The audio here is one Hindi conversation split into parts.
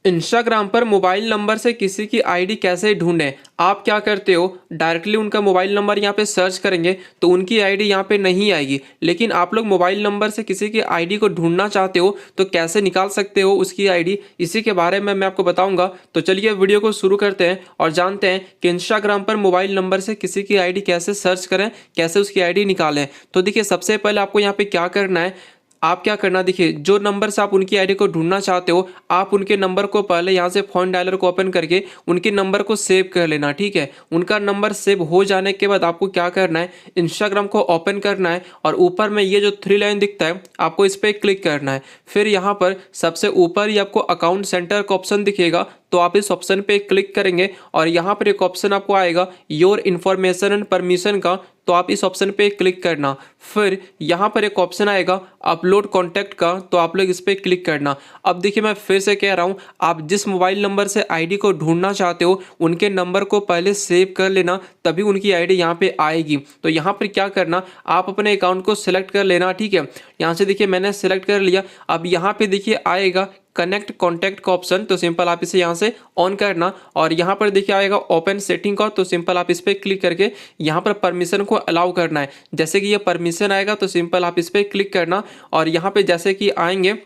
इंस्टाग्राम पर मोबाइल नंबर से किसी की आईडी कैसे ढूंढें। आप क्या करते हो, डायरेक्टली उनका मोबाइल नंबर यहाँ पे सर्च करेंगे तो उनकी आईडी यहाँ पे नहीं आएगी। लेकिन आप लोग मोबाइल नंबर से किसी की आईडी को ढूंढना चाहते हो तो कैसे निकाल सकते हो उसकी आईडी, इसी के बारे में मैं आपको बताऊंगा। तो चलिए वीडियो को शुरू करते हैं और जानते हैं कि इंस्टाग्राम पर मोबाइल नंबर से किसी की आईडी कैसे सर्च करें, कैसे उसकी आईडी निकालें। तो देखिए, सबसे पहले आपको यहाँ पे क्या करना है, आप क्या करना, देखिए जो नंबर से आप उनकी आईडी को ढूंढना चाहते हो, आप उनके नंबर को पहले यहाँ से फ़ोन डायलर को ओपन करके उनके नंबर को सेव कर लेना। ठीक है, उनका नंबर सेव हो जाने के बाद आपको क्या करना है, इंस्टाग्राम को ओपन करना है और ऊपर में ये जो 3 लाइन दिखता है आपको इस पर क्लिक करना है। फिर यहाँ पर सबसे ऊपर ही आपको अकाउंट सेंटर का ऑप्शन दिखेगा, तो आप इस ऑप्शन पे क्लिक करेंगे और यहाँ पर एक ऑप्शन आपको आएगा योर इन्फॉर्मेशन एंड परमिशन का, तो आप इस ऑप्शन पे क्लिक करना। फिर यहाँ पर एक ऑप्शन आएगा अपलोड कॉन्टैक्ट का, तो आप लोग इस पर क्लिक करना। अब देखिए, मैं फिर से कह रहा हूँ, आप जिस मोबाइल नंबर से आईडी को ढूंढना चाहते हो उनके नंबर को पहले सेव कर लेना, तभी उनकी आईडी यहाँ पे आएगी। तो यहाँ पर क्या करना, आप अपने अकाउंट को सिलेक्ट कर लेना। ठीक है, यहाँ से देखिए मैंने सेलेक्ट कर लिया। अब यहाँ पे देखिए आएगा कनेक्ट कॉन्टैक्ट का ऑप्शन, तो सिंपल आप इसे यहाँ से ऑन करना और यहाँ पर देखिए आएगा ओपन सेटिंग का, तो सिंपल आप इस पर क्लिक करके यहाँ पर परमिशन को अलाउ करना है। जैसे कि ये परमिशन आएगा तो सिंपल आप इस पर क्लिक करना और यहाँ पे जैसे कि आएंगे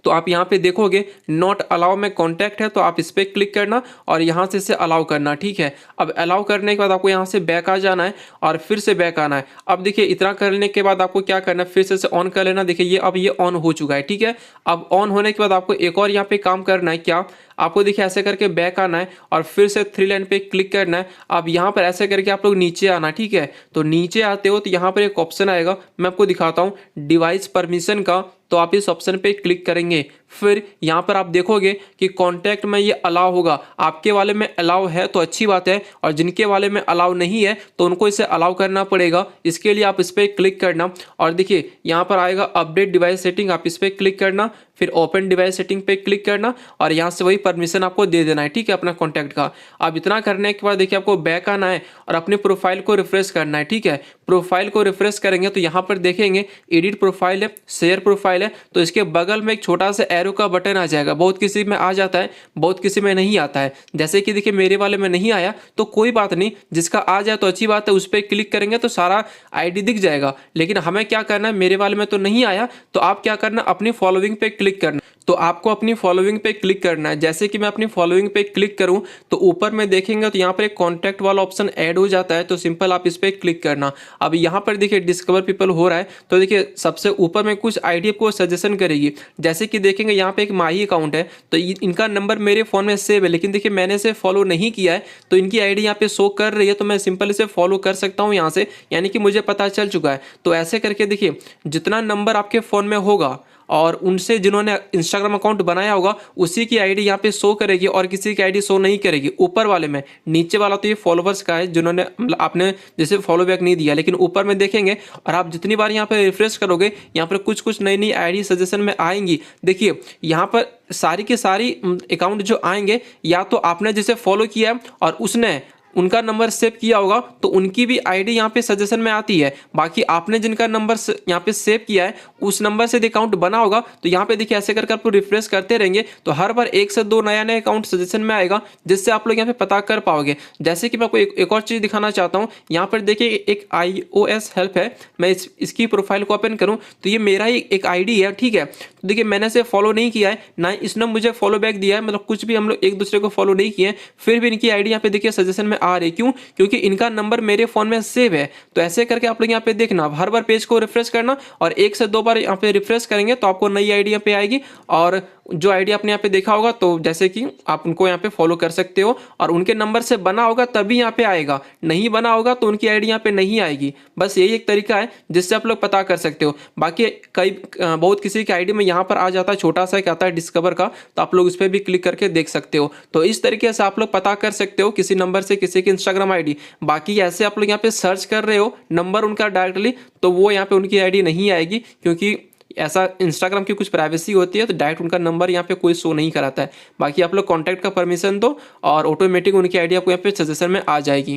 तो आप यहाँ पे देखोगे नॉट अलाउ में कॉन्टैक्ट है, तो आप इस पर क्लिक करना और यहाँ से इसे अलाउ करना। ठीक है, अब अलाउ करने के बाद आपको यहाँ से बैक आ जाना है और फिर से बैक आना है। अब देखिए, इतना करने के बाद आपको क्या करना है, फिर से ऑन कर लेना। देखिए ये अब ये ऑन हो चुका है। ठीक है, अब ऑन होने के बाद आपको एक और यहाँ पे काम करना है। क्या, आपको देखिए ऐसे करके बैक आना है और फिर से 3 लाइन पे क्लिक करना है। अब यहाँ पर ऐसे करके आप लोग नीचे आना। ठीक है, तो नीचे आते हो तो यहाँ पर एक ऑप्शन आएगा, मैं आपको दिखाता हूँ, डिवाइस परमिशन का, तो आप इस ऑप्शन पे क्लिक करेंगे। फिर यहाँ पर आप देखोगे कि कॉन्टैक्ट में ये अलाउ होगा, आपके वाले में अलाउ है तो अच्छी बात है, और जिनके वाले में अलाउ नहीं है तो उनको इसे अलाउ करना पड़ेगा। इसके लिए आप इस पर क्लिक करना और देखिए यहाँ पर आएगा अपडेट डिवाइस सेटिंग, आप इस पर क्लिक करना, फिर ओपन डिवाइस सेटिंग पे क्लिक करना और यहाँ से वही परमिशन आपको दे देना है। ठीक है, अपना कॉन्टैक्ट का। अब इतना करने के बाद देखिए आपको बैक आना है और अपने प्रोफाइल को रिफ्रेश करना है। ठीक है, प्रोफाइल को रिफ्रेश करेंगे तो यहाँ पर देखेंगे एडिट प्रोफाइल है, शेयर प्रोफाइल है, तो इसके बगल में एक छोटा सा एरो का बटन आ जाएगा। बहुत किसी में आ जाता है, बहुत किसी में नहीं आता है। जैसे कि देखिए मेरे वाले में नहीं आया तो कोई बात नहीं, जिसका आ जाए तो अच्छी बात है, उस पर क्लिक करेंगे तो सारा आईडी दिख जाएगा। लेकिन हमें क्या करना है, मेरे वाले में तो नहीं आया, तो आप क्या करना, अपनी फॉलोइंग पे क्लिक करना। तो आपको अपनी फॉलोइंग पे क्लिक करना है। जैसे कि मैं अपनी फॉलोइंग पे क्लिक करूं तो ऊपर में देखेंगे तो यहाँ पर एक कॉन्टैक्ट वाला ऑप्शन ऐड हो जाता है, तो सिंपल आप इस पर क्लिक करना। अब यहाँ पर देखिए डिस्कवर पीपल हो रहा है, तो देखिए सबसे ऊपर में कुछ आईडी को सजेशन करेगी। जैसे कि देखेंगे यहाँ पे एक माही अकाउंट है, तो इनका नंबर मेरे फोन में सेव है, लेकिन देखिए मैंने इसे फॉलो नहीं किया है, तो इनकी आईडी यहाँ पे शो कर रही है, तो मैं सिंपल इसे फॉलो कर सकता हूँ यहाँ से, यानी कि मुझे पता चल चुका है। तो ऐसे करके देखिए जितना नंबर आपके फ़ोन में होगा और उनसे जिन्होंने इंस्टाग्राम अकाउंट बनाया होगा उसी की आईडी यहाँ पे शो करेगी और किसी की आईडी शो नहीं करेगी ऊपर वाले में। नीचे वाला तो ये फॉलोवर्स का है, जिन्होंने मतलब आपने जैसे फॉलो बैक नहीं दिया, लेकिन ऊपर में देखेंगे और आप जितनी बार यहाँ पे रिफ्रेश करोगे यहाँ पर कुछ कुछ नई नई आईडी सजेशन में आएंगी। देखिए यहाँ पर सारी के सारी अकाउंट जो आएंगे, या तो आपने जिसे फॉलो किया है और उसने उनका नंबर सेव किया होगा तो उनकी भी आईडी यहाँ पे सजेशन में आती है। बाकी आपने जिनका नंबर यहाँ पे सेव किया है उस नंबर से अकाउंट बना होगा, तो यहाँ पे देखिए ऐसे करके आप रिफ्रेश करते रहेंगे तो हर बार 1 से 2 नया नया अकाउंट सजेशन में आएगा, जिससे आप लोग यहाँ पे पता कर पाओगे। जैसे कि मैं आपको एक और चीज़ दिखाना चाहता हूँ। यहाँ पर देखिए एक iOS हेल्प है, मैं इसकी प्रोफाइल को ओपन करूँ तो ये मेरा ही एक आईडी है। ठीक है, तो देखिए मैंने इसे फॉलो नहीं किया है, ना इसने मुझे फॉलो बैक दिया है, मतलब कुछ भी हम लोग एक दूसरे को फॉलो नहीं किए, फिर भी इनकी आईडी यहाँ पे देखिए सजेशन में आ रही। क्यों? क्योंकि इनका नंबर मेरे फोन में सेव है। तो ऐसे करके आप लोग यहाँ पे देखना, हर बार पेज को रिफ्रेश करना और 1 से 2 बार यहाँ पे रिफ्रेश करेंगे तो आपको नई आईडी यहाँ पे आएगी। और जो आईडी आपने यहाँ पे देखा होगा तो जैसे कि आप उनको यहाँ पे फॉलो कर सकते हो और उनके नंबर से बना होगा तभी यहाँ पे आएगा, नहीं बना होगा तो उनकी आईडी यहाँ पे नहीं आएगी। बस यही एक तरीका है जिससे आप लोग पता कर सकते हो। बाकी कई बहुत किसी की आईडी में यहाँ पर आ जाता है छोटा सा एक आता है डिस्कवर का, तो आप लोग उस पर भी क्लिक करके देख सकते हो। तो इस तरीके से आप लोग पता कर सकते हो किसी नंबर से किसी की इंस्टाग्राम आईडी। बाकी ऐसे आप लोग यहाँ पे सर्च कर रहे हो नंबर उनका डायरेक्टली, तो वो यहाँ पे उनकी आईडी नहीं आएगी, क्योंकि ऐसा इंस्टाग्राम की कुछ प्राइवेसी होती है, तो डायरेक्ट उनका नंबर यहाँ पे कोई शो नहीं कराता है। बाकी आप लोग कॉन्टैक्ट का परमिशन दो और ऑटोमेटिक उनकी आईडी आपको यहाँ पे सजेशन में आ जाएगी।